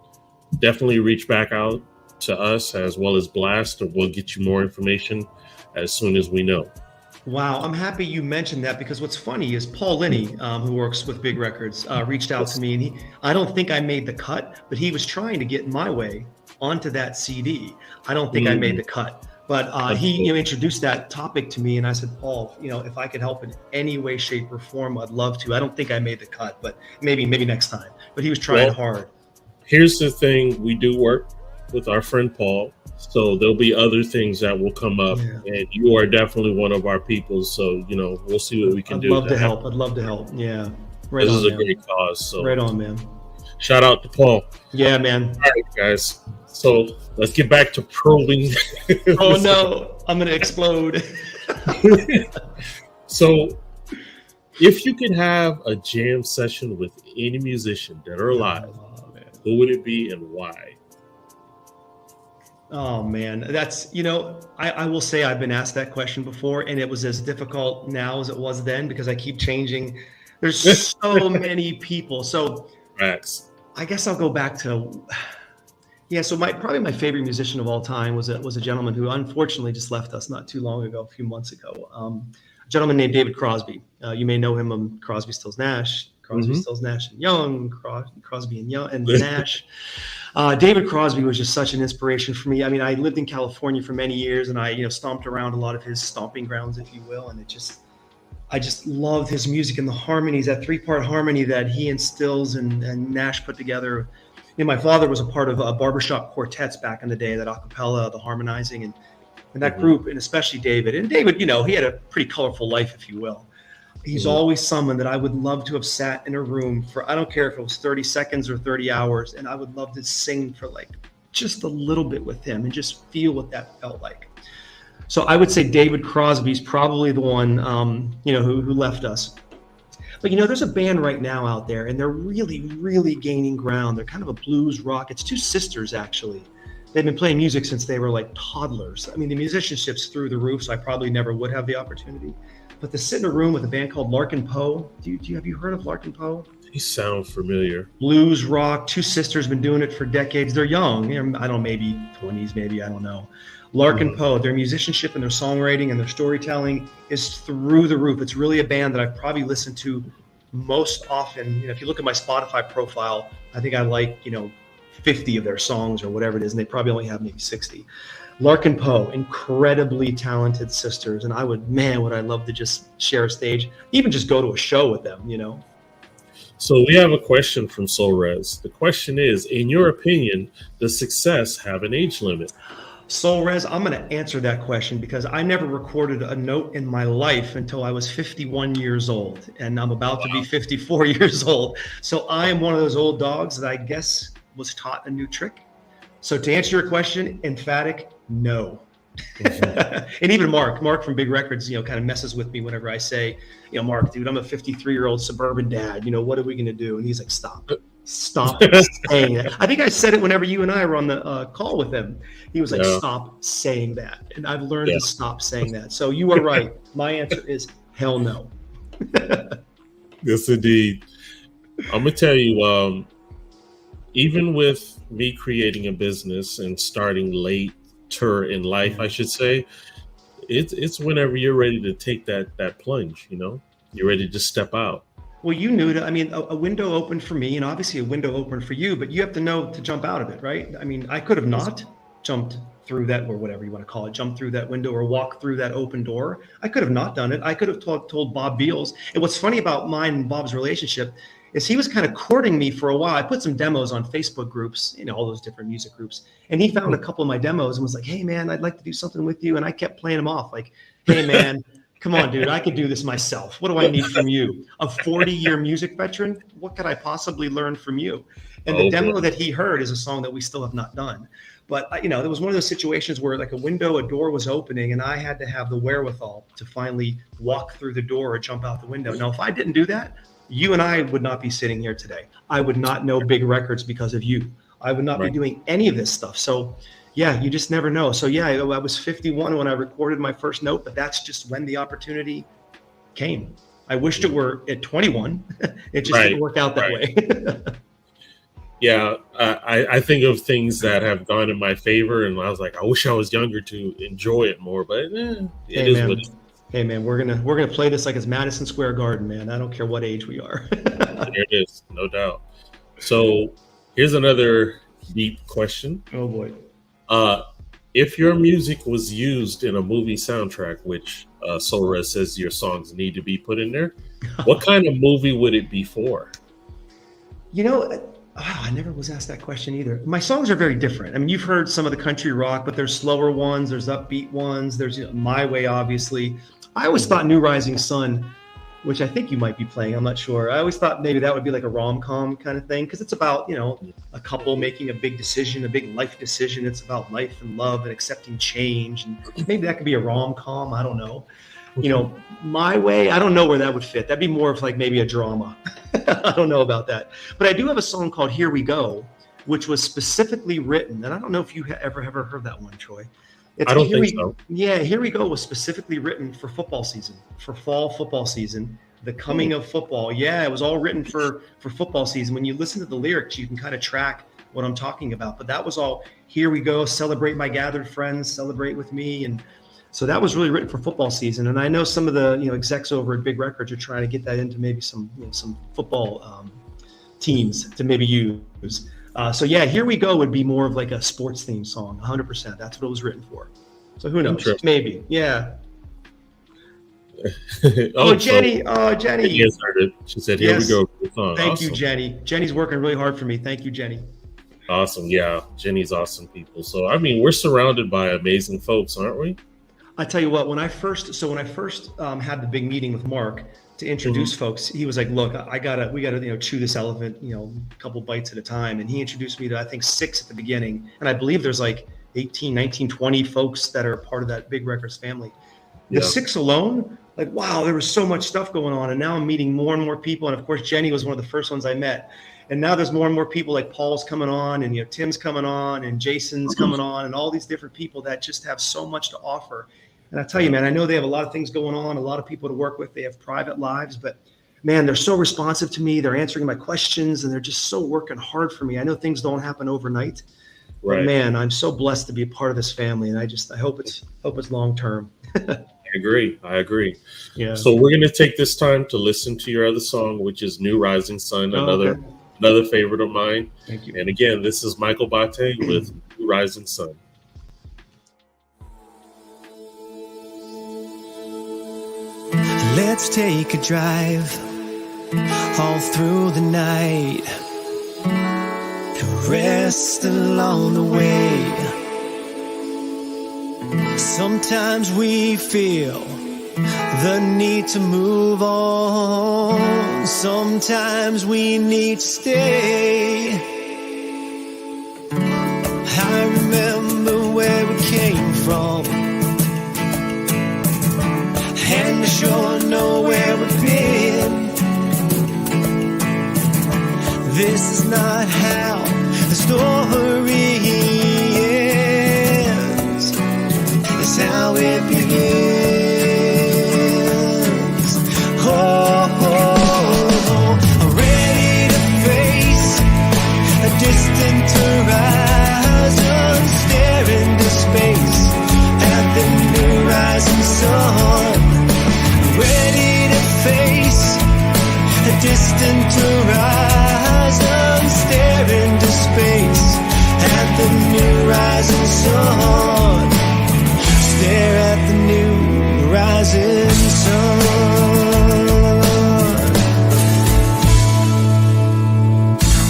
A: definitely reach back out to us as well as Blast, and we'll get you more information as soon as we know.
B: Wow, I'm happy you mentioned that, because what's funny is Paul Linney, who works with Big Records, reached out to me, and I don't think I made the cut, but he was trying to get my way onto that CD. I don't think I made the cut, but he introduced that topic to me, and I said, Paul, if I could help in any way, shape, or form, I'd love to. I don't think I made the cut, but maybe next time. But he was trying hard.
A: Here's the thing: we do work with our friend Paul, so there'll be other things that will come up, and you are definitely one of our people. So we'll see what we can do.
B: I'd love to help. Yeah,
A: right. This is a great cause. So
B: right on, man.
A: Shout out to Paul.
B: Yeah, man.
A: All right, guys. So let's get back to probing.
B: Oh no, I'm gonna explode.
A: So, if you could have a jam session with any musician, dead or alive, who would it be and why?
B: Oh man, that's I will say I've been asked that question before, and it was as difficult now as it was then, because I keep changing. There's so many people. So
A: Max,
B: I guess I'll go back to so probably my favorite musician of all time was a gentleman who unfortunately just left us not too long ago, a few months ago. A gentleman named David Crosby. You may know him on Crosby, Stills, Nash. Crosby, Stills, Nash and Young. Crosby and Young and Nash. David Crosby was just such an inspiration for me. I mean, I lived in California for many years, and I stomped around a lot of his stomping grounds, if you will, and I just loved his music and the harmonies, that 3-part harmony that he and Stills and Nash put together. My father was a part of barbershop quartets back in the day, that a cappella, the harmonizing, and that group, and especially David. And David, he had a pretty colorful life, if you will. He's always someone that I would love to have sat in a room for, I don't care if it was 30 seconds or 30 hours, and I would love to sing for just a little bit with him and just feel what that felt like. So I would say David Crosby's probably the one, who left us. But there's a band right now out there, and they're really, really gaining ground. They're kind of a blues rock. It's two sisters, actually. They've been playing music since they were toddlers. I mean, the musicianship's through the roof, so I probably never would have the opportunity. But to sit in a room with a band called Larkin Poe, have you heard of Larkin Poe?
A: He sounds familiar.
B: Blues rock, two sisters, been doing it for decades. They're young, I don't know, maybe 20s, maybe, I don't know. Larkin Poe, their musicianship and their songwriting and their storytelling is through the roof. It's really a band that I've probably listened to most often. If you look at my Spotify profile, I think I like 50 of their songs or whatever it is, and they probably only have maybe 60. Larkin Poe, incredibly talented sisters, and would I love to just share a stage, even just go to a show with them,
A: So we have a question from SoulRez. The question is, in your opinion, does success have an age limit?
B: SoulRez, I'm going to answer that question because I never recorded a note in my life until I was 51 years old, and I'm about to be 54 years old. So I am one of those old dogs that I guess was taught a new trick. So to answer your question, emphatic, no. And even Mark from Big Records, kind of messes with me whenever I say, Mark, dude, I'm a 53-year-old suburban dad. What are we going to do? And he's like, stop saying that. I think I said it whenever you and I were on the call with him. He was like, stop saying that. And I've learned to stop saying that. So you are right. My answer is hell no.
A: Yes, indeed. I'm going to tell you, even with me creating a business and starting later in life, I should say, it's whenever you're ready to take that plunge, you're ready to step out.
B: Well, you knew that. I mean, a window opened for me, and obviously a window opened for you, but you have to know to jump out of it, right? I mean, I could have not jumped through that, or whatever you want to call it, jump through that window or walk through that open door. I could have not done it. I could have told Bob Beals. And what's funny about mine and Bob's relationship is he was kind of courting me for a while. I put some demos on Facebook groups, all those different music groups. And he found a couple of my demos and was like, hey, man, I'd like to do something with you. And I kept playing them off like, hey, man, come on, dude, I could do this myself. What do I need from you? A 40-year music veteran? What could I possibly learn from you? And the demo that he heard is a song that we still have not done. But, there was one of those situations where like a door was opening, and I had to have the wherewithal to finally walk through the door or jump out the window. Now, if I didn't do that, you and I would not be sitting here today. I would not know Big Records because of you. I would not be doing any of this stuff. So, yeah, you just never know. So, yeah, I was 51 when I recorded my first note, but that's just when the opportunity came. I wished it were at 21. It just didn't work out that way.
A: Yeah, I think of things that have gone in my favor, and I was like, I wish I was younger to enjoy it more. But it
B: Hey
A: is
B: man,
A: what it is.
B: hey man, we're gonna play this like it's Madison Square Garden, man. I don't care what age we are.
A: There it is, no doubt. So here's another deep question.
B: Oh boy.
A: If your music was used in a movie soundtrack, which Solar says your songs need to be put in there, what kind of movie would it be for?
B: You know, I never was asked that question either. My songs are very different. I mean, you've heard some of the country rock, but there's slower ones, there's upbeat ones, there's My Way, obviously. I always thought New Rising Sun, which I think you might be playing, I'm not sure. I always thought maybe that would be like a rom-com kind of thing, because it's about, a couple making a big decision, a big life decision. It's about life and love and accepting change. And maybe that could be a rom-com, I don't know. My Way, I don't know where that would fit. That'd be more of like maybe a drama. I don't know about that. But I do have a song called Here We Go, which was specifically written, and I don't know if you ever heard that one, Troy.
A: I don't think so.
B: Yeah, Here We Go was specifically written for football season, for fall football season, the coming of football. Yeah, it was all written for football season. When you listen to the lyrics, you can kind of track what I'm talking about. But that was all, Here we go, celebrate my gathered friends, celebrate with me. And so that was really written for football season. And I know some of the execs over at Big Records are trying to get that into maybe some football teams to maybe use. So yeah, Here We Go would be more of like a sports theme song, 100%. That's what it was written for. So who knows? Maybe. Yeah. Jenny. Oh, Jenny.
A: Yes, heard it. She said, "Here we go." Song.
B: Thank you, Jenny. Jenny's working really hard for me. Thank you, Jenny.
A: Awesome. Yeah, Jenny's awesome people. So I mean, we're surrounded by amazing folks, aren't we?
B: I tell you what, when I first had the big meeting with Mark to introduce folks, he was like, "Look, we gotta chew this elephant, a couple bites at a time." And he introduced me to, I think, 6 at the beginning, and I believe there's like 18, 19, 20 folks that are part of that Big Records family. The 6 alone, like, wow, there was so much stuff going on. And now I'm meeting more and more people. And of course, Jenny was one of the first ones I met. And now there's more and more people, like Paul's coming on, and Tim's coming on, and Jason's coming on, and all these different people that just have so much to offer. And I tell you, man, I know they have a lot of things going on, a lot of people to work with. They have private lives, but man, they're so responsive to me. They're answering my questions, and they're just so working hard for me. I know things don't happen overnight. Right. But man, I'm so blessed to be a part of this family, and I hope it's long term.
A: I agree.
B: Yeah.
A: So we're going to take this time to listen to your other song, which is New Rising Sun, another favorite of mine.
B: Thank you.
A: And again, this is Michael Botte with New Rising Sun.
C: Let's take a drive all through the night, rest along the way. Sometimes we feel the need to move on. Sometimes we need to stay. I remember where we came from, and I sure know where we've been. This is not how the story ends. It's how it begins. I'm ready to face a distant horizon, stare into space at the new rising sun. Ready to face a distant horizon, stare into space at the new rising sun. Stare at the new rising sun.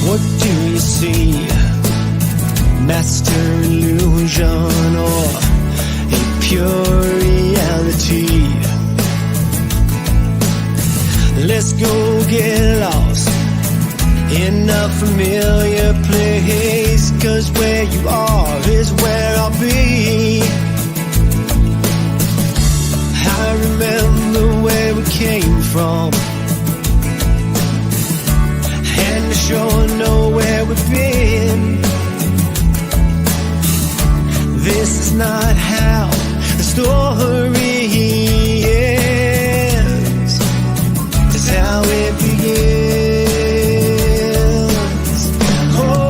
C: What do you see? Master illusion or a pure reality? Let's go get lost in a familiar place, 'cause where you are is where I'll be. I remember where we came from, and I sure know where we've been. This is not how the story ends. It's how it begins. Oh.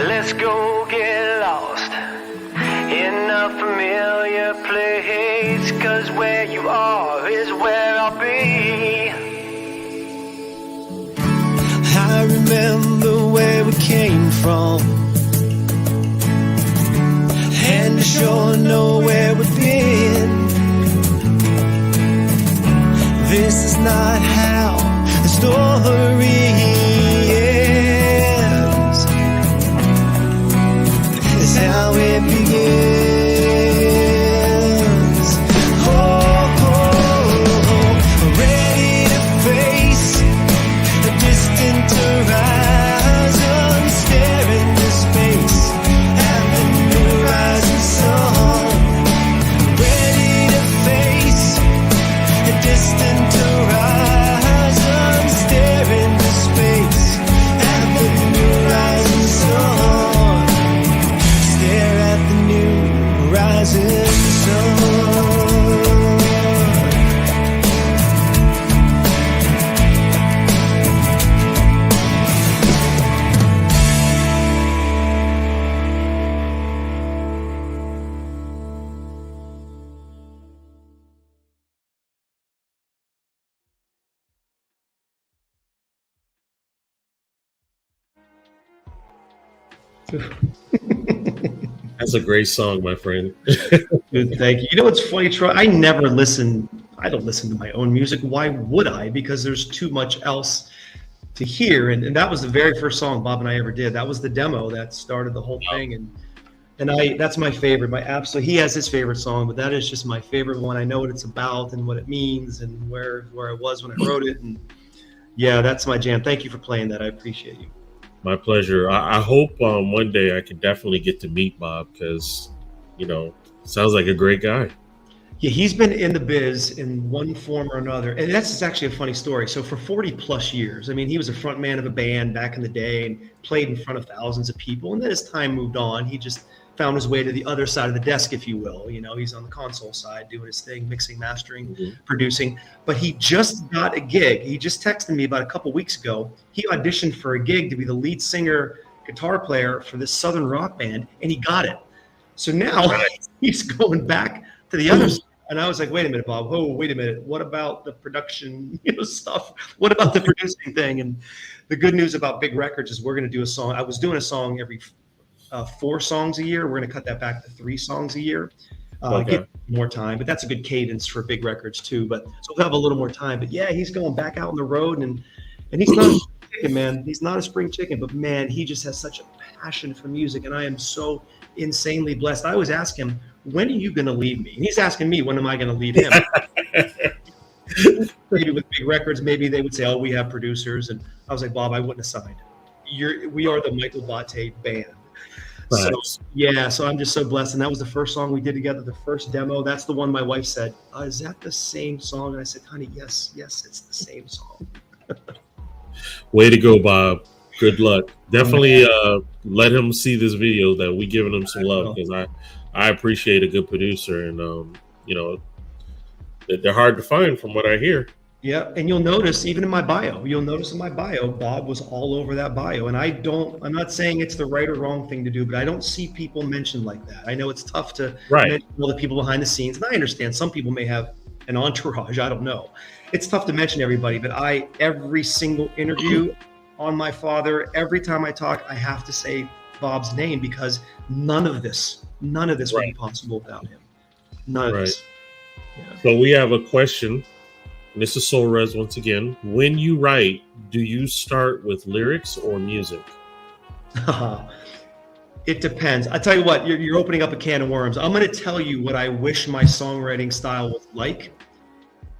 C: Let's go get lost in a familiar place, 'cause where you are is where I'll be. I remember where we came from, and I sure know where we've been. This is not how the story ends. It's how it begins. Oh, ready to face the distant horizon, stare into space at the new rising sun. Ready to face the distant horizon, stare into space at the new rising sun. Stare at the new rising sun.
A: That's a great song, my friend.
B: Good, thank you. You know what's funny, Troy? I don't listen to my own music. Why would I? Because there's too much else to hear. And that was the very first song Bob and I ever did. That was the demo that started the whole thing. And that's my favorite. My absolute. He has his favorite song, but that is just my favorite one. I know what it's about and what it means and where I was when I wrote it. And yeah, that's my jam. Thank you for playing that. I appreciate you.
A: My pleasure. I hope one day I can definitely get to meet Bob, because, sounds like a great guy.
B: Yeah, he's been in the biz in one form or another. And that's actually a funny story. So for 40 plus years, I mean, he was a front man of a band back in the day and played in front of thousands of people. And then as time moved on, he just found his way to the other side of the desk, if you will. He's on the console side doing his thing, mixing, mastering, producing. But he just got a gig. He just texted me about a couple weeks ago. He auditioned for a gig to be the lead singer, guitar player for this Southern rock band, and he got it. So now he's going back to the other side. And I was like, wait a minute, Bob. Oh, wait a minute. What about the production stuff? What about the producing thing? And the good news about big records is we're going to do a song. I was doing a song every 4 songs a year. We're going to cut that back to 3 songs a year. Get more time, but that's a good cadence for big records too. But so we'll have a little more time. But yeah, he's going back out on the road, and he's not a spring chicken, man. He's not a spring chicken, but man, he just has such a passion for music, and I am so insanely blessed. I always ask him, when are you going to leave me? And he's asking me, when am I going to leave him? Maybe with big records, maybe they would say, oh, we have producers. And I was like, Bob, I wouldn't have signed. We are the Michael Botte band.
A: Right.
B: So, yeah, so I'm just so blessed. And that was the first song we did together, the first demo. That's the one my wife said, is that the same song? And I said, honey, yes, it's the same song.
A: Way to go, Bob. Good luck. Definitely let him see this video that we giving him some love, because I appreciate a good producer, and they're hard to find from what I hear.
B: Yeah, and you'll notice even in my bio, Bob was all over that bio. And I'm not saying it's the right or wrong thing to do, but I don't see people mentioned like that. I know it's tough to mention all the people behind the scenes. And I understand some people may have an entourage. I don't know. It's tough to mention everybody, but every single interview on my father, every time I talk, I have to say Bob's name, because none of this would be possible without him. None of this. Yeah. So
A: we have a question. This is Soul Res once again. When you write, do you start with lyrics or music?
B: It depends. I tell you what, you're opening up a can of worms. I'm going to tell you what I wish my songwriting style was like.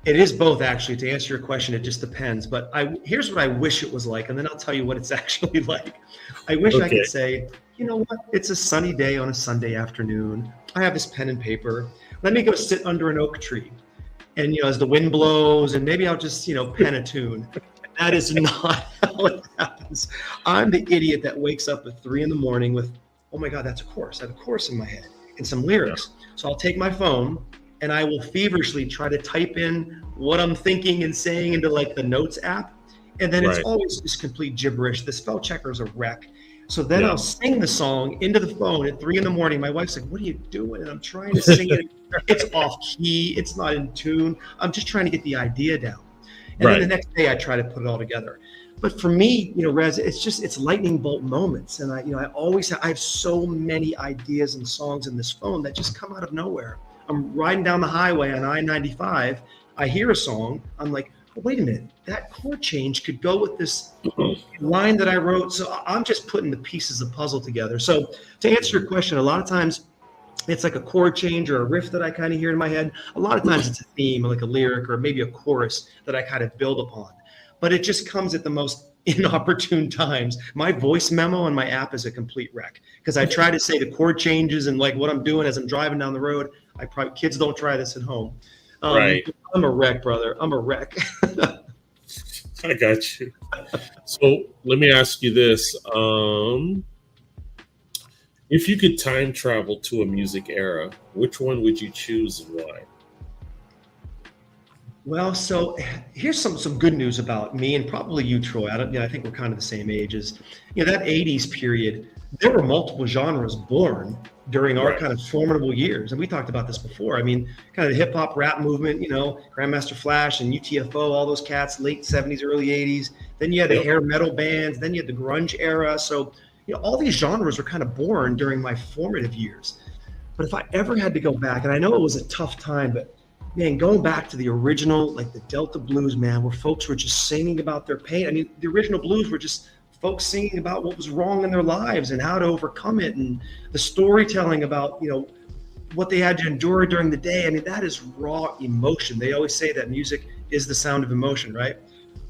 B: It is both, actually. To answer your question, it just depends. But here's what I wish it was like, and then I'll tell you what it's actually like. I wish I could say, you know what? It's a sunny day on a Sunday afternoon. I have this pen and paper. Let me go sit under an oak tree. And, as the wind blows, and maybe I'll just, pen a tune. That is not how it happens. I'm the idiot that wakes up at 3 a.m. with, oh my God, that's a chorus. I have a chorus in my head and some lyrics. So I'll take my phone and I will feverishly try to type in what I'm thinking and saying into like the notes app. And then it's always just complete gibberish. The spell checker is a wreck. So then I'll sing the song into the phone at 3 a.m. My wife's like, "What are you doing?" And I'm trying to sing it. It's off key. It's not in tune. I'm just trying to get the idea down. And then the next day I try to put it all together. But for me, Rez, it's lightning bolt moments. And I have so many ideas and songs in this phone that just come out of nowhere. I'm riding down the highway on I-95. I hear a song. I'm like, wait a minute, that chord change could go with this line that I wrote. So I'm just putting the pieces of the puzzle together. So to answer your question, a lot of times it's like a chord change or a riff that I kind of hear in my head. A lot of times it's a theme, like a lyric or maybe a chorus that I kind of build upon. But it just comes at the most inopportune times. My voice memo on my app is a complete wreck because I try to say the chord changes and like what I'm doing as I'm driving down the road. Kids don't try this at home.
A: Right.
B: I'm a wreck, brother. I'm a wreck.
A: I got you. So let me ask you this. If you could time travel to a music era, which one would you choose and why?
B: Well, so here's some good news about me and probably you, Troy. I think we're kind of the same ages. That 80s period, there were multiple genres born during our kind of formidable years. And we talked about this before. I mean, kind of the hip hop rap movement, Grandmaster Flash and UTFO, all those cats, late 70s, early 80s. Then you had the hair metal bands. Then you had the grunge era. So, all these genres were kind of born during my formative years. But if I ever had to go back, and I know it was a tough time, but man, going back to the original, like the Delta blues, man, where folks were just singing about their pain. I mean, the original blues were just folks singing about what was wrong in their lives and how to overcome it, and the storytelling about, what they had to endure during the day. I mean, that is raw emotion. They always say that music is the sound of emotion, right?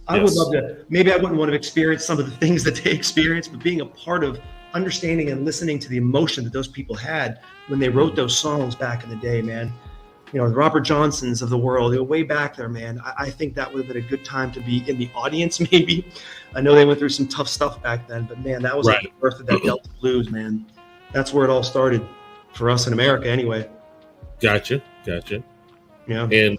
B: I would love to, maybe I wouldn't want to experience some of the things that they experienced, but being a part of understanding and listening to the emotion that those people had when they wrote those songs back in the day, man. The Robert Johnsons of the world, way back there, man. I think that would have been a good time to be in the audience, maybe. I know they went through some tough stuff back then, but man, that was like the birth of that Delta blues, man. That's where it all started for us in America, anyway.
A: Gotcha.
B: Yeah.
A: And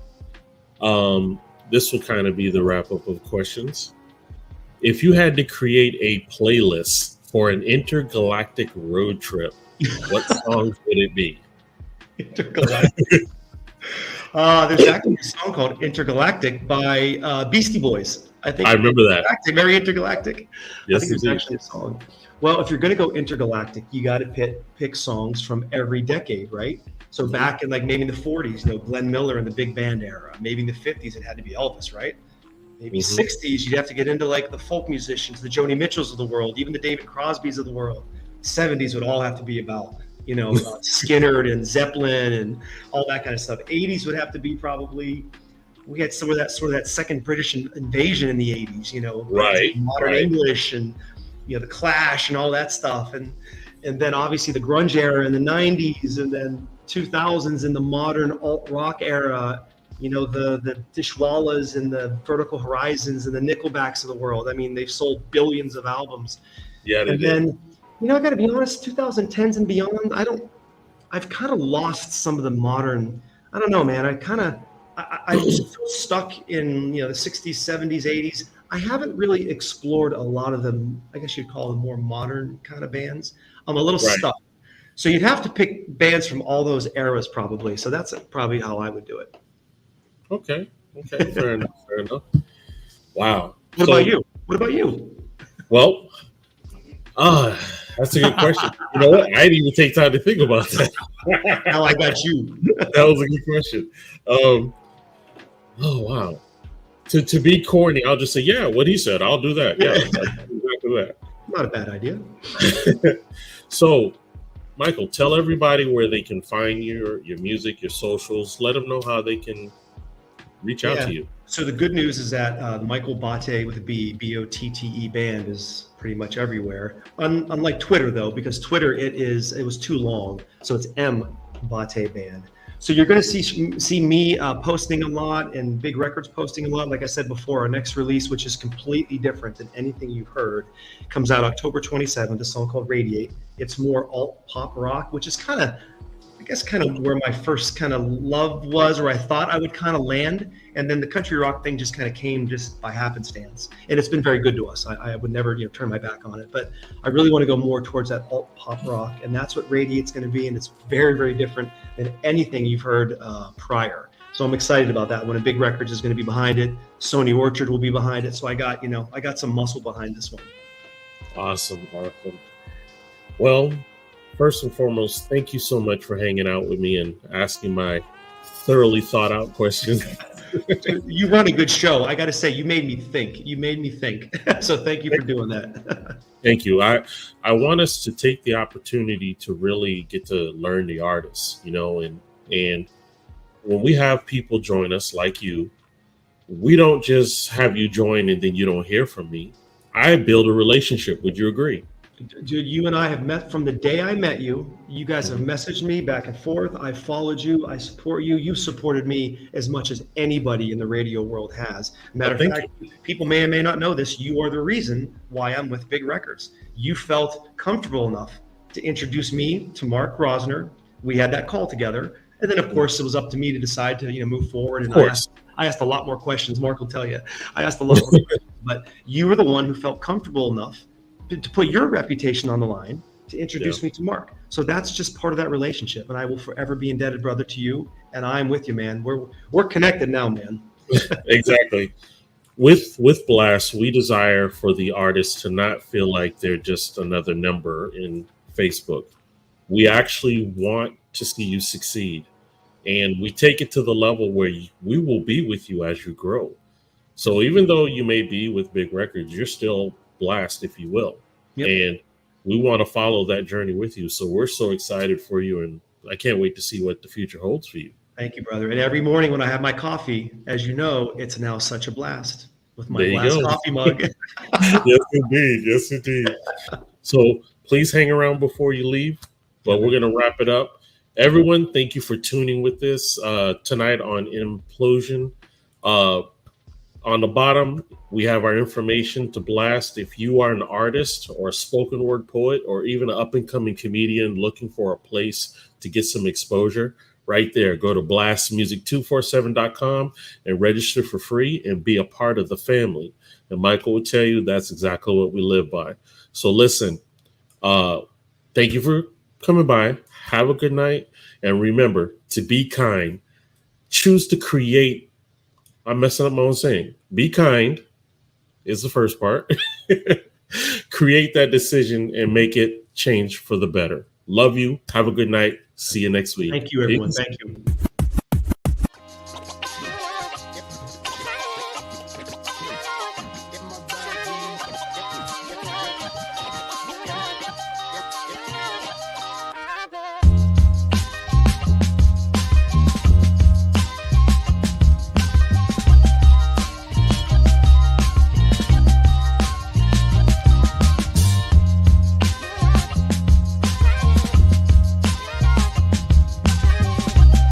A: this will kind of be the wrap up of questions. If you had to create a playlist for an intergalactic road trip, what songs would it be?
B: Intergalactic. There's actually a song called Intergalactic by Beastie Boys. I remember that. Very intergalactic.
A: Yes,
B: I think it's actually a song. Well, if you're going to go intergalactic, you got to pick songs from every decade, right? So back in maybe in the 40s, Glenn Miller and the big band era. Maybe in the 50s, it had to be Elvis, right? Maybe 60s, you'd have to get into the folk musicians, the Joni Mitchells of the world, even the David Crosbys of the world. 70s would all have to be about Skinner and Zeppelin and all that kind of stuff. 80s would have to be probably, we had some of that second British invasion in the 80s, modern English and the Clash and all that stuff, and then obviously the grunge era in the 90s, and then 2000s in the modern alt rock era, the Dishwalas and the Vertical Horizons and the Nickelbacks of the world. I mean, they've sold billions of albums.
A: Yeah, they
B: and
A: did.
B: Then I got to be honest, 2010s and beyond, I've kind of lost some of the modern, I don't know, man. I'm still stuck in, the 60s, 70s, 80s. I haven't really explored a lot of them, I guess you'd call them more modern kind of bands. I'm a little stuck. So you'd have to pick bands from all those eras probably. So that's probably how I would do it.
A: Okay. Fair enough. Wow.
B: What about you?
A: Well, that's a good question. You know what? I didn't even take time to think about that.
B: How I got you.
A: That was a good question. Oh, wow. To be corny, I'll just say, yeah, what he said. I'll do that. Yeah, exactly that.
B: Not a bad idea.
A: So, Michael, tell everybody where they can find your music, your socials. Let them know how they can reach out to you.
B: So the good news is that Michael Botte with a B, B-O-T-T-E band is pretty much everywhere. Unlike Twitter though, because Twitter it was too long, so it's M Botte Band. So you're going to see me posting a lot and Big Records posting a lot. Like I said before, our next release, which is completely different than anything you've heard, comes out October 27th. A song called Radiate. It's more alt pop rock, which is kind of guess kind of where my first kind of love was, or I thought I would kind of land. And then the country rock thing just kind of came just by happenstance. And it's been very good to us. I would never, turn my back on it, but I really want to go more towards that alt pop rock. And that's what Radiate's going to be. And it's very, very different than anything you've heard prior. So I'm excited about that. One of Big Records is going to be behind it. Sony Orchard will be behind it. So I got, I got some muscle behind this one.
A: Awesome. Well, first and foremost, thank you so much for hanging out with me and asking my thoroughly thought out questions.
B: You run a good show. I got to say, you made me think. So thank you for doing that.
A: Thank you. I want us to take the opportunity to really get to learn the artists, and when we have people join us like you, we don't just have you join and then you don't hear from me. I build a relationship. Would you agree?
B: Dude, you and I have met from the day I met you. You guys have messaged me back and forth. I followed you. I support you. You supported me as much as anybody in the radio world has. Matter of fact, people may or may not know this. You are the reason why I'm with Big Records. You felt comfortable enough to introduce me to Mark Rosner. We had that call together. And then, of course, it was up to me to decide to move forward. And I asked a lot more questions. Mark will tell you. I asked a lot more questions. But you were the one who felt comfortable enough to put your reputation on the line to introduce me to Mark. So that's just part of that relationship. And I will forever be indebted, brother, to you. And I'm with you, man. We're connected now, man.
A: Exactly. With Blast, we desire for the artists to not feel like they're just another number in Facebook. We actually want to see you succeed. And we take it to the level where we will be with you as you grow. So even though you may be with Big Records, you're still Blast, if you will. Yep. And we want to follow that journey with you. So we're so excited for you. And I can't wait to see what the future holds for you.
B: Thank you, brother. And every morning when I have my coffee, as you know, it's now such a blast with my Blast coffee mug.
A: Yes, indeed. Yes, indeed. So please hang around before you leave. But we're going to wrap it up. Everyone, thank you for tuning with this tonight on Inplosion. On the bottom, we have our information to Blast. If you are an artist or a spoken word poet or even an up-and-coming comedian looking for a place to get some exposure, right there, go to blastmusic247.com and register for free and be a part of the family. And Michael will tell you that's exactly what we live by. So listen, thank you for coming by. Have a good night. And remember to be kind. Choose to create. I'm messing up my own saying. Be kind is the first part. Create that decision and make it change for the better. Love you. Have a good night. See you next week.
B: Thank you, everyone. Thank you.